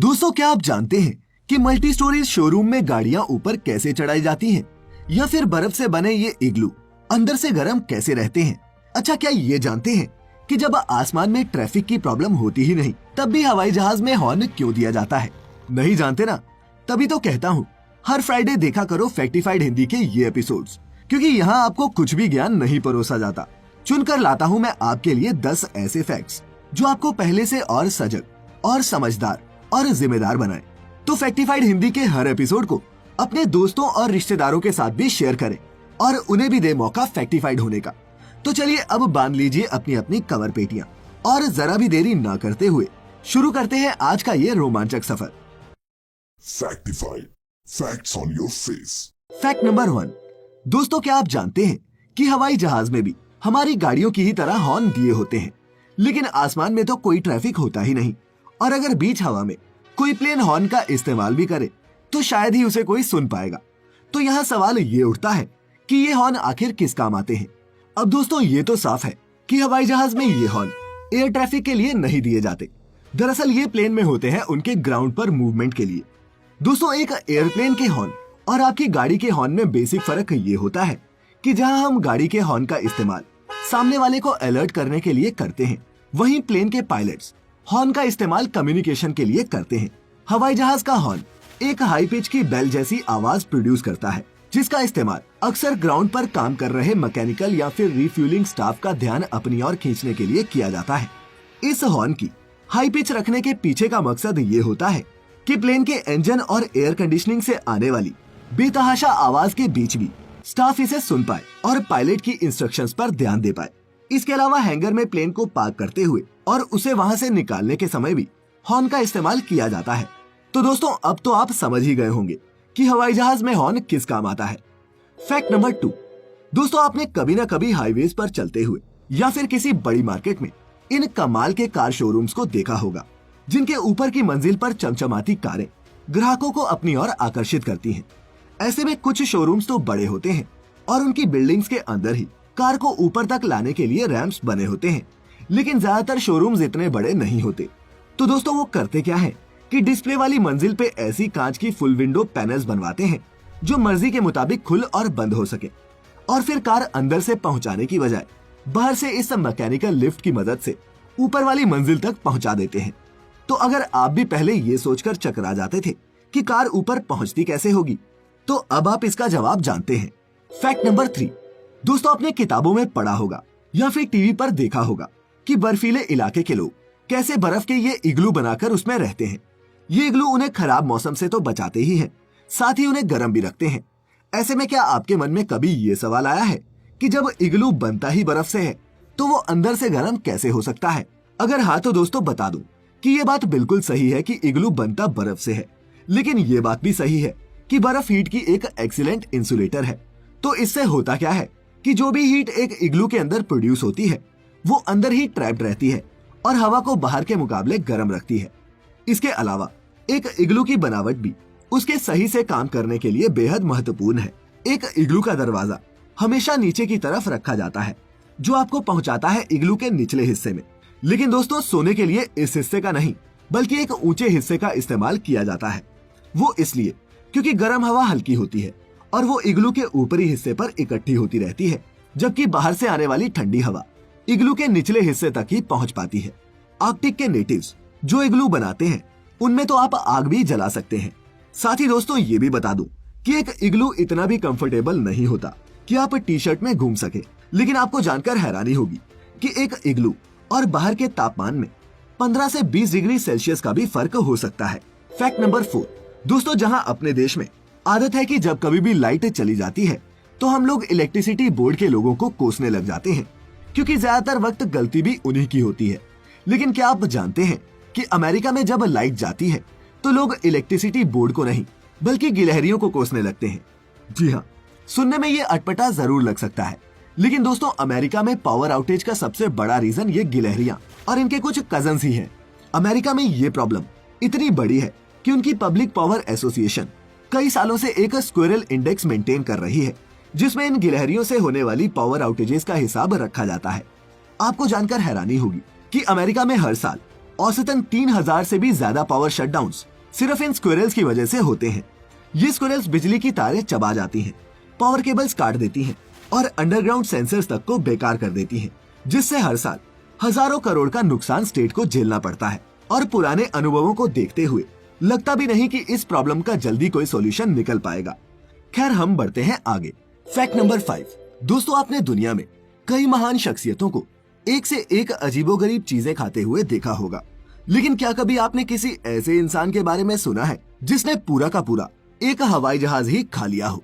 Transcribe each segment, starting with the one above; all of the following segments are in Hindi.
दोस्तों, क्या आप जानते हैं कि मल्टी स्टोरेज शोरूम में गाड़ियां ऊपर कैसे चढ़ाई जाती हैं? या फिर बर्फ से बने ये इग्लू अंदर से गर्म कैसे रहते हैं? अच्छा, क्या ये जानते हैं कि जब आसमान में ट्रैफिक की प्रॉब्लम होती ही नहीं, तब भी हवाई जहाज में हॉर्न क्यों दिया जाता है? नहीं जानते ना? तभी तो कहता हूँ, हर फ्राइडे देखा करो फैक्टिफाइड हिंदी के ये एपिसोड्स, क्योंकि यहाँ आपको कुछ भी ज्ञान नहीं परोसा जाता। चुनकर लाता हूँ मैं आपके लिए 10 ऐसे फैक्ट्स जो आपको पहले से और सजग और समझदार और जिम्मेदार बनाए। तो फैक्टिफाइड हिंदी के हर एपिसोड को अपने दोस्तों और रिश्तेदारों के साथ भी शेयर करें और उन्हें भी दे मौका फैक्टिफाइड होने का। तो चलिए अब बांध लीजिए अपनी अपनी कवर पेटियां और जरा भी देरी ना करते हुए शुरू करते हैं आज का ये रोमांचक सफर। Factified, facts on your face. Fact number 1। दोस्तों, क्या आप जानते हैं कि हवाई जहाज में भी हमारी गाड़ियों की ही तरह हॉर्न दिए होते हैं, लेकिन आसमान में तो कोई ट्रैफिक होता ही नहीं, और अगर बीच हवा में कोई प्लेन हॉर्न का इस्तेमाल भी करे तो शायद ही उसे कोई सुन पाएगा। तो यहाँ सवाल ये उठता है कि ये हॉर्न आखिर किस काम आते हैं? अब दोस्तों, ये तो साफ है कि हवाई जहाज में ये हॉर्न एयर ट्रैफिक के लिए नहीं दिए जाते। दरअसल ये प्लेन में होते हैं उनके ग्राउंड पर मूवमेंट के लिए। दोस्तों, एक एयरप्लेन के हॉर्न और आपकी गाड़ी के हॉर्न में बेसिक फर्क ये होता है कि जहां हम गाड़ी के हॉर्न का इस्तेमाल सामने वाले को अलर्ट करने के लिए करते हैं, वहीं प्लेन के पायलट्स हॉर्न का इस्तेमाल कम्युनिकेशन के लिए करते हैं। हवाई जहाज का हॉर्न एक हाई पिच की बेल जैसी आवाज प्रोड्यूस करता है, जिसका इस्तेमाल अक्सर ग्राउंड पर काम कर रहे मैकेनिकल या फिर रिफ्यूलिंग स्टाफ का ध्यान अपनी ओर खींचने के लिए किया जाता है। इस हॉर्न की हाई पिच रखने के पीछे का मकसद ये होता है कि प्लेन के इंजन और एयर कंडीशनिंग से आने वाली बेतहाशा आवाज के बीच भी स्टाफ इसे सुन पाए और पायलट की इंस्ट्रक्शंस पर ध्यान दे पाए। इसके अलावा हैंगर में प्लेन को पार्क करते हुए और उसे वहां से निकालने के समय भी हॉर्न का इस्तेमाल किया जाता है। तो दोस्तों, अब तो आप समझ ही गए होंगे कि हवाई जहाज में हॉर्न किस काम आता है। Fact number 2। दोस्तों, आपने कभी न कभी हाईवेज पर चलते हुए या फिर किसी बड़ी मार्केट में इन कमाल के कार शोरूम्स को देखा होगा, जिनके ऊपर की मंजिल पर चमचमाती कारें ग्राहकों को अपनी ओर आकर्षित करती हैं। ऐसे में कुछ शोरूम्स तो बड़े होते हैं और उनकी बिल्डिंग्स के अंदर ही कार को ऊपर तक लाने के लिए रैंप्स बने होते हैं, लेकिन ज्यादातर शोरूम्स इतने बड़े नहीं होते। तो दोस्तों, वो करते क्या है कि डिस्प्ले वाली मंजिल पे ऐसी कांच की फुल विंडो पैनल्स बनवाते हैं जो मर्जी के मुताबिक खुल और बंद हो सके, और फिर कार अंदर से पहुंचाने की बजाय बाहर से इस मैकेनिकल लिफ्ट की मदद से ऊपर वाली मंजिल तक पहुंचा देते हैं। तो अगर आप भी पहले ये सोचकर चकरा जाते थे कि कार ऊपर पहुंचती कैसे होगी, तो अब आप इसका जवाब जानते हैं। Fact number 3। दोस्तों, आपने किताबों में पढ़ा होगा या फिर टीवी पर देखा होगा कि बर्फीले इलाके के लोग कैसे बर्फ के ये इग्लू बनाकर उसमें रहते हैं। ये इग्लू उन्हें खराब मौसम से तो बचाते ही हैं, साथ ही उन्हें गर्म भी रखते हैं। ऐसे में क्या आपके मन में कभी ये सवाल आया है कि जब इग्लू बनता ही बर्फ से है तो वो अंदर से गर्म कैसे हो सकता है? अगर हाँ, तो दोस्तों बता दूं कि ये बात बिल्कुल सही है कि इग्लू बनता बर्फ से है, लेकिन ये बात भी सही है कि बर्फ हीट की एक एक्सीलेंट इंसुलेटर है। तो इससे होता क्या है कि जो भी हीट एक इग्लू के अंदर प्रोड्यूस होती है वो अंदर ही ट्रैप्ड रहती है और हवा को बाहर के मुकाबले गर्म रखती है। इसके अलावा एक इग्लू की बनावट भी उसके सही से काम करने के लिए बेहद महत्वपूर्ण है। एक इग्लू का दरवाजा हमेशा नीचे की तरफ रखा जाता है, जो आपको पहुंचाता है इग्लू के निचले हिस्से में। लेकिन दोस्तों, सोने के लिए इस हिस्से का नहीं बल्कि एक ऊंचे हिस्से का इस्तेमाल किया जाता है। वो इसलिए क्योंकि गर्म हवा हल्की होती है और वो इग्लू के ऊपरी हिस्से पर इकट्ठी होती रहती है, जबकि बाहर से आने वाली ठंडी हवा इग्लू के निचले हिस्से तक ही पहुंच पाती है। आर्कटिक के नेटिव्स जो इग्लू बनाते हैं उनमें तो आप आग भी जला सकते हैं। साथ ही दोस्तों, ये भी बता दूं कि एक इग्लू इतना भी कंफर्टेबल नहीं होता कि आप टी शर्ट में घूम सके। लेकिन आपको जानकर हैरानी होगी कि एक इग्लू और बाहर के तापमान में 15 से 20 डिग्री सेल्सियस का भी फर्क हो सकता है। Fact number 4। दोस्तों, जहां अपने देश में आदत है कि जब कभी भी लाइट चली जाती है तो हम लोग इलेक्ट्रिसिटी बोर्ड के लोगों को कोसने लग जाते हैं, क्योंकि ज्यादातर वक्त गलती भी उन्हीं की होती है। लेकिन क्या आप जानते हैं कि अमेरिका में जब लाइट जाती है तो लोग इलेक्ट्रिसिटी बोर्ड को नहीं बल्कि गिलहरियों को कोसने लगते हैं? जी हाँ, सुनने में ये अटपटा जरूर लग सकता है, लेकिन दोस्तों, अमेरिका में पावर आउटेज का सबसे बड़ा रीजन ये गिलहरियां और इनके कुछ कजन्स ही हैं। अमेरिका में ये प्रॉब्लम इतनी बड़ी है कि उनकी पब्लिक पावर एसोसिएशन कई सालों से एक स्क्विरल इंडेक्स मेंटेन कर रही है, जिसमें इन गिलहरियों से होने वाली पावर आउटेजेस का हिसाब रखा जाता है। आपको जानकर हैरानी होगी कि अमेरिका में हर साल औसतन 3000 से भी ज्यादा पावर शटडाउन्स सिर्फ इन स्क्विरल्स की वजह से होते हैं। ये स्क्विरल्स बिजली की तारें चबा जाती हैं, पावर केबल्स काट देती हैं और अंडरग्राउंड सेंसर्स तक को बेकार कर देती हैं, जिससे हर साल हजारों करोड़ का नुकसान स्टेट को झेलना पड़ता है। और पुराने अनुभवों को देखते हुए लगता भी नहीं कि इस प्रॉब्लम का जल्दी कोई सॉल्यूशन निकल पाएगा। खैर, हम बढ़ते हैं आगे। Fact number 5। दोस्तों, आपने दुनिया में कई महान शख्सियतों को एक से एक अजीबोगरीब चीजें खाते हुए देखा होगा, लेकिन क्या कभी आपने किसी ऐसे इंसान के बारे में सुना है जिसने पूरा का पूरा एक हवाई जहाज ही खा लिया हो?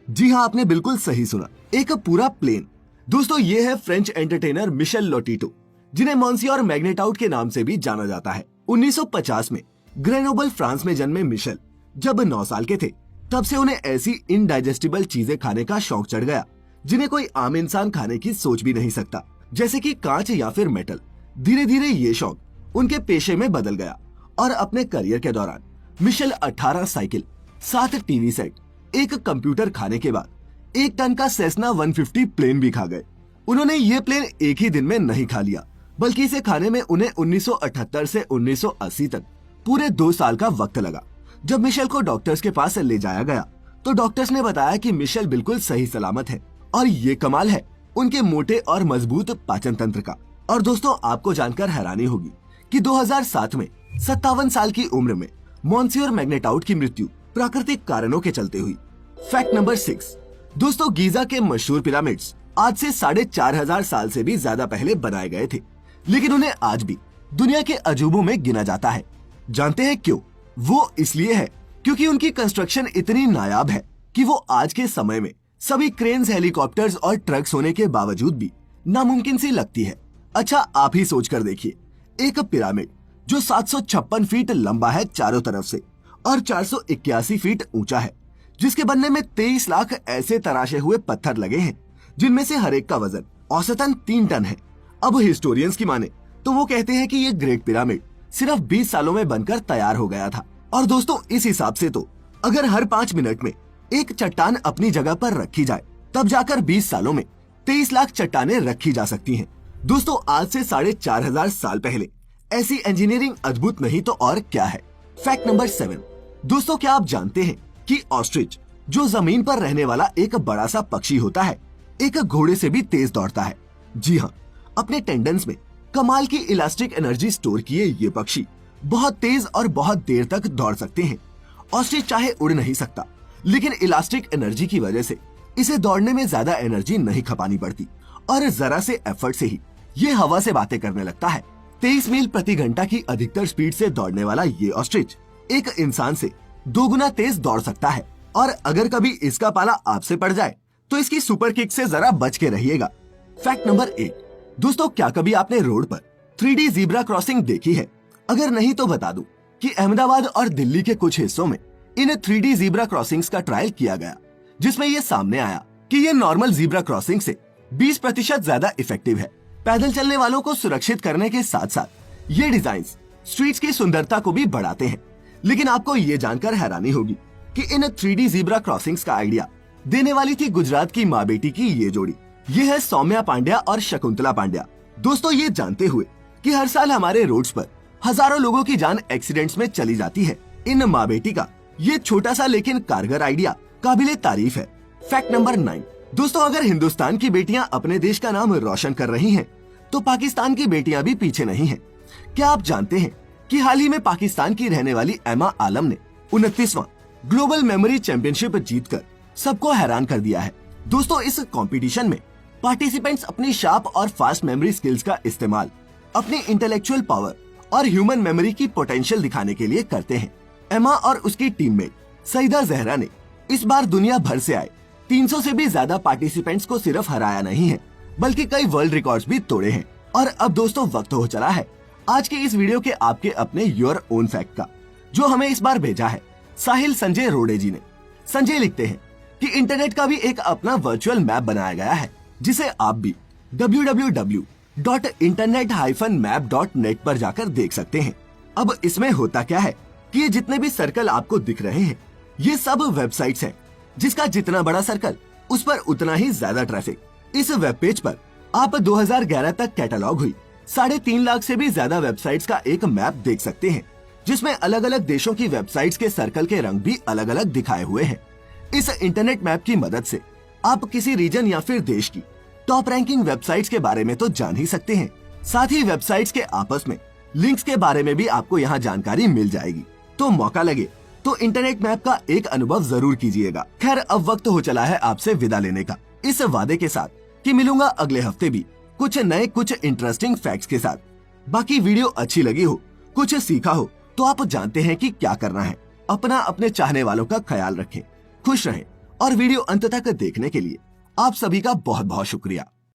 जी हाँ, आपने बिल्कुल सही सुना, एक पूरा प्लेन। दोस्तों, ये है फ्रेंच एंटरटेनर मिशेल लोटीटो, जिन्हें मॉन्सियोर मैग्नेटाउट के नाम से भी जाना जाता है। 1950 में ग्रेनोबल फ्रांस में जन्मे मिशेल जब 9 साल के थे, तब से उन्हें ऐसी इनडाइजेस्टिबल चीजें खाने का शौक चढ़ गया जिन्हें कोई आम इंसान खाने की सोच भी नहीं सकता, जैसे कि कांच या फिर मेटल। धीरे धीरे ये शौक उनके पेशे में बदल गया और अपने करियर के दौरान मिशेल 18 साइकिल, 7 टीवी सेट, एक कंप्यूटर खाने के बाद 1 टन का सेस्ना 150 प्लेन भी खा गए। उन्होंने ये प्लेन एक ही दिन में नहीं खा लिया, बल्कि इसे खाने में उन्हें 1978 से 1980 तक पूरे 2 साल का वक्त लगा। जब मिशेल को डॉक्टर्स के पास ले जाया गया तो डॉक्टर्स ने बताया कि मिशेल बिल्कुल सही सलामत है और ये कमाल है उनके मोटे और मजबूत पाचन तंत्र का। और दोस्तों, आपको जानकर हैरानी होगी कि 2007 में 57 साल की उम्र में मॉन्सियोर मैग्नेटाउट की मृत्यु प्राकृतिक कारणों के चलते हुई। Fact number 6। दोस्तों, गीजा के मशहूर पिरामिड्स आज से 4500 साल से भी ज्यादा पहले बनाए गए थे, लेकिन उन्हें आज भी दुनिया के अजूबों में गिना जाता है। जानते हैं क्यों? वो इसलिए है क्योंकि उनकी कंस्ट्रक्शन इतनी नायाब है कि वो आज के समय में सभी क्रेन्स, हेलीकॉप्टर्स और ट्रक्स होने के बावजूद भी नामुमकिन सी लगती है। अच्छा, आप ही सोच कर देखिए, एक पिरामिड जो 756 फीट लंबा है चारों तरफ से और 481 फीट ऊंचा है, जिसके बनने में 23 लाख ऐसे तराशे हुए पत्थर लगे हैं, जिनमें से हर एक का वजन औसतन 3 टन है। अब हिस्टोरियंस की माने तो वो कहते हैं कि ये ग्रेट पिरामिड सिर्फ 20 सालों में बनकर तैयार हो गया था। और दोस्तों, इस हिसाब से तो अगर हर 5 मिनट में एक चट्टान अपनी जगह पर रखी जाए, तब जाकर 20 सालों में 23 लाख चट्टानें रखी जा सकती हैं। दोस्तों, आज से 4500 साल पहले ऐसी इंजीनियरिंग अद्भुत नहीं तो और क्या है। Fact number 7। दोस्तों, क्या आप जानते हैं कि ऑस्ट्रिच, जो जमीन पर रहने वाला एक बड़ा सा पक्षी होता है, एक घोड़े से भी तेज दौड़ता है। जी हाँ, अपने टेंडन्स में कमाल की इलास्टिक एनर्जी स्टोर किए ये पक्षी बहुत तेज और बहुत देर तक दौड़ सकते हैं। ऑस्ट्रिच चाहे उड़ नहीं सकता, लेकिन इलास्टिक एनर्जी की वजह से इसे दौड़ने में ज्यादा एनर्जी नहीं खपानी पड़ती और जरा से एफर्ट से ही ये हवा से बातें करने लगता है। 23 मील प्रति घंटा की अधिकतर स्पीड से दौड़ने वाला ये ऑस्ट्रिच एक इंसान से 2 गुना तेज दौड़ सकता है। और अगर कभी इसका पाला आपसे पड़ जाए तो इसकी सुपर किक से जरा बच के रहिएगा। Fact number 8। दोस्तों, क्या कभी आपने रोड पर 3D ज़ीब्रा क्रॉसिंग देखी है? अगर नहीं तो बता दूं कि अहमदाबाद और दिल्ली के कुछ हिस्सों में इन 3D ज़ीब्रा क्रॉसिंग्स का ट्रायल किया गया, जिसमें ये सामने आया कि ये नॉर्मल ज़ीब्रा क्रॉसिंग से 20% ज्यादा इफेक्टिव है। पैदल चलने वालों को सुरक्षित करने के साथ साथ ये डिजाइन स्ट्रीट्स की सुंदरता को भी बढ़ाते हैं। लेकिन आपको ये जानकर हैरानी होगी कि इन 3D ज़ीब्रा क्रॉसिंग्स का आइडिया देने वाली थी गुजरात की माँ बेटी की ये जोड़ी। ये है सौम्या पांड्या और शकुंतला पांड्या। दोस्तों, ये जानते हुए कि हर साल हमारे रोड्स पर हजारों लोगों की जान एक्सीडेंट्स में चली जाती है, इन माँ बेटी का ये छोटा सा लेकिन कारगर आइडिया काबिले तारीफ है। Fact number 9। दोस्तों, अगर हिंदुस्तान की बेटियां अपने देश का नाम रोशन कर रही हैं, तो पाकिस्तान की बेटियां भी पीछे नहीं हैं। क्या आप जानते हैं कि हाल ही में पाकिस्तान की रहने वाली एमा आलम ने 29वां ग्लोबल मेमोरी चैंपियनशिप जीतकर सबको हैरान कर दिया है। दोस्तों, इस कंपटीशन में पार्टिसिपेंट्स अपनी शार्प और फास्ट मेमोरी स्किल्स का इस्तेमाल अपनी इंटेलेक्चुअल पावर और ह्यूमन मेमोरी की पोटेंशियल दिखाने के लिए करते हैं। एमा और उसकी टीममेट सईदा जहरा ने इस बार दुनिया भर से आए 300 से भी ज्यादा पार्टिसिपेंट्स को सिर्फ हराया नहीं है, बल्कि कई वर्ल्ड रिकॉर्ड्स भी तोड़े हैं। और अब दोस्तों, वक्त हो चला है आज के इस वीडियो के आपके अपने योर ओन फैक्ट का, जो हमें इस बार भेजा है साहिल संजय रोडे जी ने। संजय लिखते हैं कि इंटरनेट का भी एक अपना वर्चुअल मैप बनाया गया है, जिसे आप भी www.internet-map.net पर जाकर देख सकते हैं। अब इसमें होता क्या है कि ये जितने भी सर्कल आपको दिख रहे हैं, ये सब वेबसाइट्स हैं, जिसका जितना बड़ा सर्कल उस पर उतना ही ज्यादा ट्रैफिक। इस वेब पेज पर आप 2011 तक कैटलॉग हुई 3.5 लाख से भी ज्यादा वेबसाइट्स का एक मैप देख सकते हैं, जिसमें अलग अलग देशों की वेबसाइट्स के सर्कल के रंग भी अलग अलग दिखाए हुए हैं। इस इंटरनेट मैप की मदद से आप किसी रीजन या फिर देश की टॉप रैंकिंग वेबसाइट्स के बारे में तो जान ही सकते हैं, साथ ही वेबसाइट्स के आपस में लिंक्स के बारे में भी आपको यहाँ जानकारी मिल जाएगी। तो मौका लगे तो इंटरनेट मैप का एक अनुभव जरूर कीजिएगा। खैर, अब वक्त हो चला है आपसे विदा लेने का, इस वादे के साथ कि मिलूंगा अगले हफ्ते भी कुछ नए कुछ इंटरेस्टिंग फैक्ट्स के साथ। बाकी वीडियो अच्छी लगी हो, कुछ सीखा हो तो आप जानते हैं कि क्या करना है। अपना अपने चाहने वालों का ख्याल रखें, खुश रहें और वीडियो अंत तक देखने के लिए आप सभी का बहुत बहुत शुक्रिया।